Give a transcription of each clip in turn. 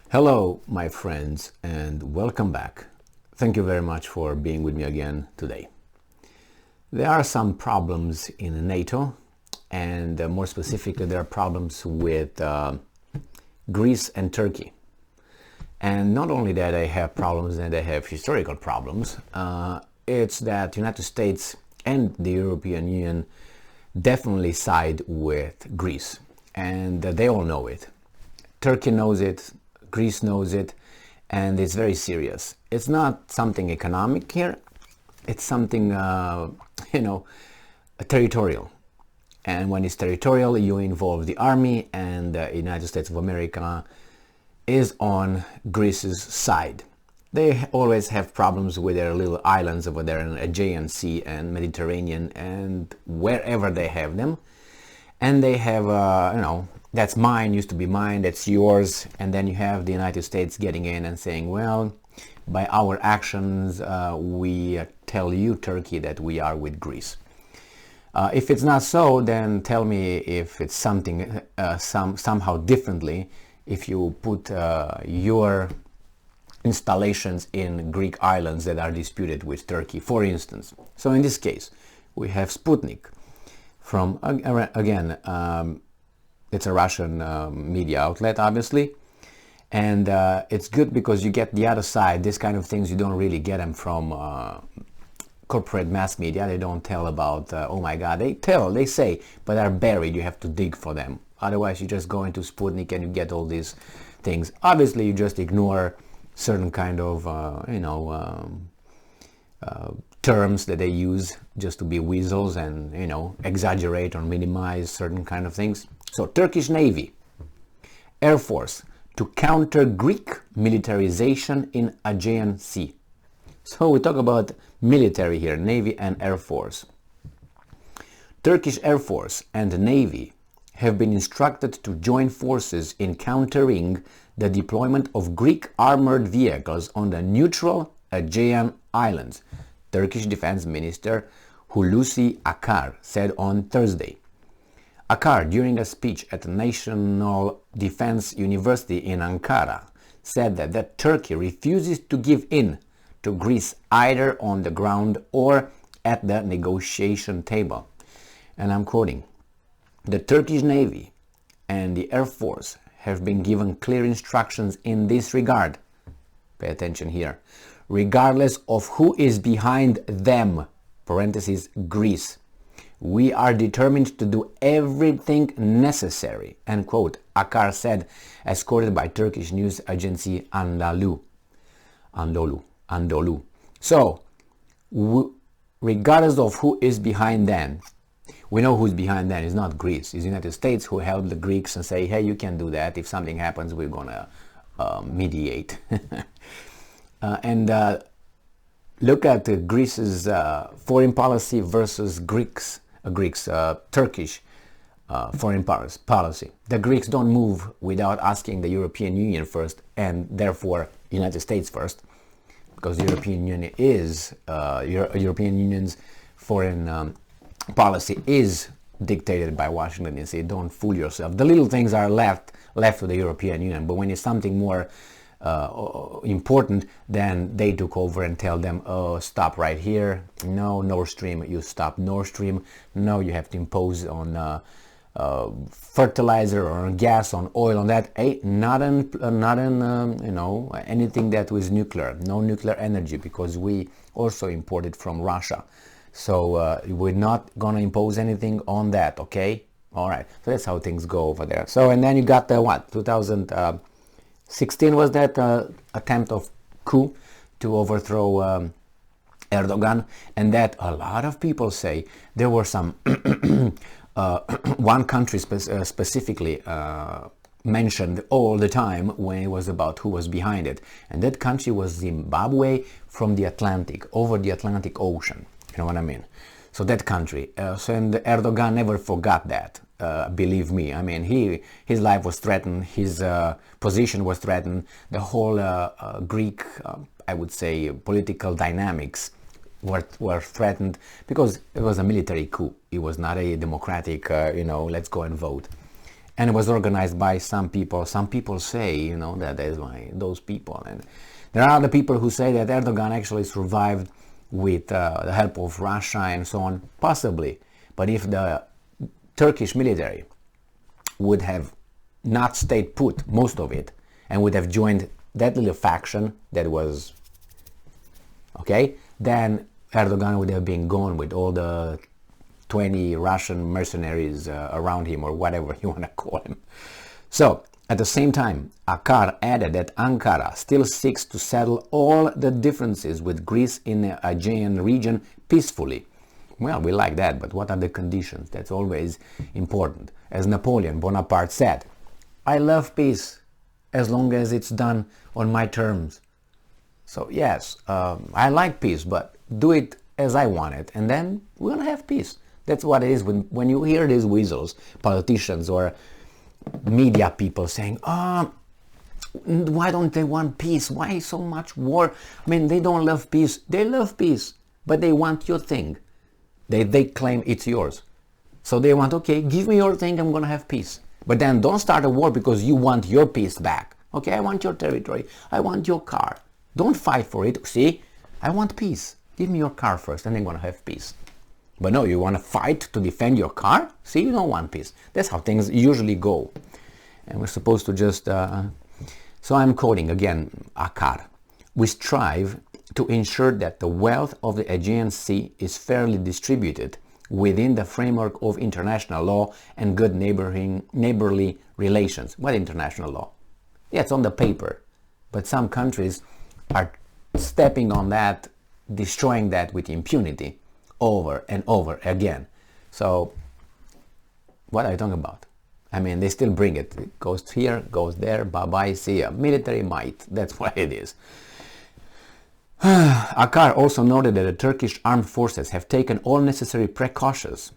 Hello, my friends, and welcome back. Thank you very much for being with me again today. There are some problems in NATO, and more specifically, there are problems with Greece and Turkey. And not only that they have problems and they have historical problems, it's that the United States and the European Union definitely side with Greece, and they all know it. Turkey knows it, Greece knows it, and it's very serious. It's not something economic here, it's something, territorial. And when it's territorial, you involve the army, and the United States of America is on Greece's side. They always have problems with their little islands over there in the Aegean Sea and Mediterranean and wherever they have them. And they have, that's mine, used to be mine, that's yours. And then you have the United States getting in and saying, well, by our actions, we tell you, Turkey, that we are with Greece. If it's not so, then tell me if it's something somehow differently if you put your installations in Greek islands that are disputed with Turkey, for instance. So in this case, we have Sputnik from, again, it's a Russian media outlet, obviously. And it's good because you get the other side. This kind of things, you don't really get them from corporate mass media. They don't tell about, oh my God, they say, but they're buried. You have to dig for them. Otherwise, you just go into Sputnik and you get all these things. Obviously, you just ignore certain kind of, terms that they use just to be weasels and, exaggerate or minimize certain kind of things. So, Turkish Navy, Air Force, to counter Greek militarization in Aegean Sea. So we talk about military here, Navy and Air Force. Turkish Air Force and Navy have been instructed to join forces in countering the deployment of Greek armored vehicles on the neutral Aegean Islands, Turkish Defense Minister Hulusi Akar said on Thursday. Akar, during a speech at the National Defense University in Ankara, said that Turkey refuses to give in to Greece either on the ground or at the negotiation table. And I'm quoting, "The Turkish Navy and the Air Force have been given clear instructions in this regard." Pay attention here. "Regardless of who is behind them, parentheses, Greece. We are determined to do everything necessary," end quote, Akar said, as quoted by Turkish news agency Anadolu. So, regardless of who is behind them, we know who's behind them. It's not Greece. It's the United States who helped the Greeks and say, hey, you can do that. If something happens, we're going to mediate. And look at Greece's foreign policy versus Turkish foreign policy. The Greeks don't move without asking the European Union first, and therefore United States first, because the European Union is European Union's foreign policy is dictated by Washington D.C. Don't fool yourself. The little things are left to the European Union, but when it's something more important, then they took over and tell them, oh, stop right here. No, Nord Stream, you stop Nord Stream. No, you have to impose on fertilizer or on gas, on oil, on that. Hey, not in anything that was nuclear. No nuclear energy, because we also imported from Russia. So we're not gonna impose anything on that, okay? All right. So that's how things go over there. So, and then you got the 2016 was that attempt of coup to overthrow Erdogan, and that a lot of people say there were some one country specifically mentioned all the time when it was about who was behind it, and that country was Zimbabwe, from the Atlantic, over the Atlantic Ocean. You know what I mean? So that country, and Erdogan never forgot that. Believe me, I mean, his life was threatened, his position was threatened, the whole Greek, I would say, political dynamics were threatened, because it was a military coup. It was not a democratic, let's go and vote. And it was organized by some people. Some people say, you know, that is why those people. And there are other people who say that Erdogan actually survived with the help of Russia and so on. Possibly. But if the Turkish military would have not stayed put, most of it, and would have joined that little faction that was, okay, then Erdogan would have been gone with all the 20 Russian mercenaries around him, or whatever you want to call him. So, at the same time, Akar added that Ankara still seeks to settle all the differences with Greece in the Aegean region peacefully. Well, we like that, but what are the conditions? That's always important. As Napoleon Bonaparte said, I love peace as long as it's done on my terms. So yes, I like peace, but do it as I want it, and then we're going to have peace. That's what it is when you hear these weasels, politicians or media people saying, why don't they want peace? Why so much war? I mean, they don't love peace. They love peace, but they want your thing. They claim it's yours. So they want, okay, give me your thing, I'm going to have peace. But then don't start a war because you want your peace back. Okay, I want your territory. I want your car. Don't fight for it. See, I want peace. Give me your car first, and then I'm going to have peace. But no, you want to fight to defend your car? See, you don't want peace. That's how things usually go. And we're supposed to just... So I'm quoting again Akar. We strive to ensure that the wealth of the Aegean Sea is fairly distributed within the framework of international law and good neighborly relations. What international law? Yeah, it's on the paper. But some countries are stepping on that, destroying that with impunity over and over again. So what are you talking about? I mean, they still bring it. It goes here, goes there, bye-bye, see ya. Military might, that's what it is. Akar also noted that the Turkish armed forces have taken all necessary precautions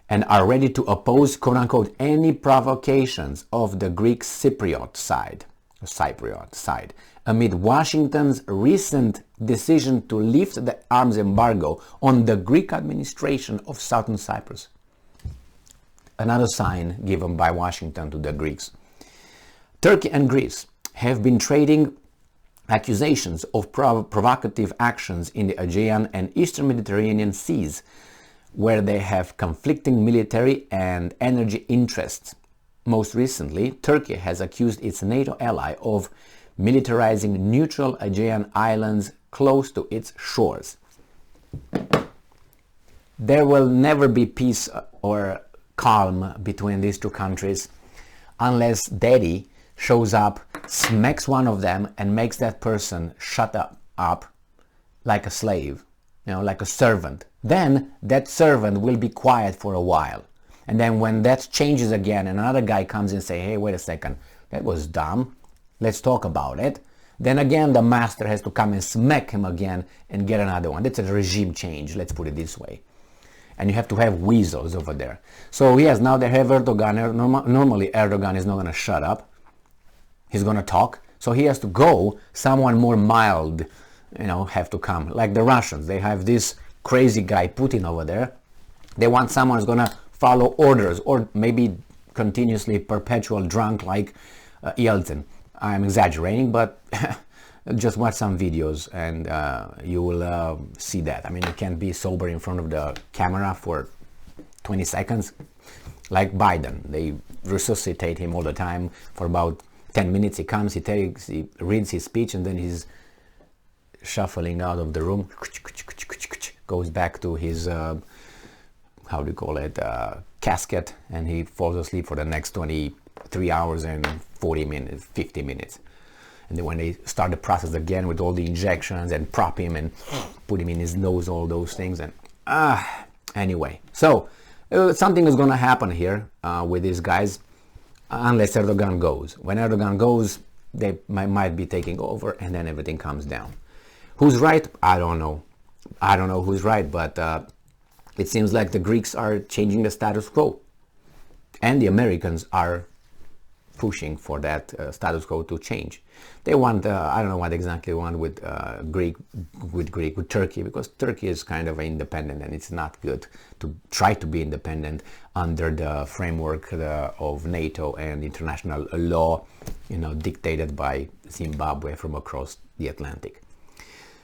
and are ready to oppose, quote-unquote, any provocations of the Greek Cypriot side, amid Washington's recent decision to lift the arms embargo on the Greek administration of southern Cyprus. Another sign given by Washington to the Greeks. Turkey and Greece have been trading accusations of provocative actions in the Aegean and Eastern Mediterranean seas, where they have conflicting military and energy interests. Most recently, Turkey has accused its NATO ally of militarizing neutral Aegean islands close to its shores. There will never be peace or calm between these two countries unless Daddy shows up, smacks one of them, and makes that person shut up like a slave, you know, like a servant. Then that servant will be quiet for a while. And then when that changes again and another guy comes and say, hey, wait a second, that was dumb, let's talk about it. Then again the master has to come and smack him again and get another one. That's a regime change, let's put it this way. And you have to have weasels over there. So yes, now they have Erdogan. Normally Erdogan is not going to shut up. He's going to talk. So he has to go, someone more mild, you know, have to come. Like the Russians, they have this crazy guy Putin over there. They want someone who's going to follow orders, or maybe continuously perpetual drunk like Yeltsin. I'm exaggerating, but just watch some videos and you will see that. I mean, you can't be sober in front of the camera for 20 seconds. Like Biden, they resuscitate him all the time for about 10 minutes. He comes, he reads his speech, and then he's shuffling out of the room, goes back to his how do you call it, casket, and he falls asleep for the next 23 hours and 40 minutes, 50 minutes. And then when they start the process again with all the injections and prop him and put him in his nose, all those things, and anyway. So something is going to happen here with these guys, unless Erdogan goes. When Erdogan goes, they might be taking over, and then everything comes down. Who's right? I don't know. I don't know who's right, but it seems like the Greeks are changing the status quo, and the Americans are pushing for that status quo to change. They want, I don't know what exactly they want with Turkey, because Turkey is kind of independent, and it's not good to try to be independent under the framework of NATO and international law, dictated by Zimbabwe from across the Atlantic.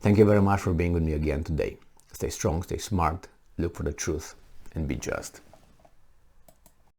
Thank you very much for being with me again today. Stay strong, stay smart, look for the truth, and be just.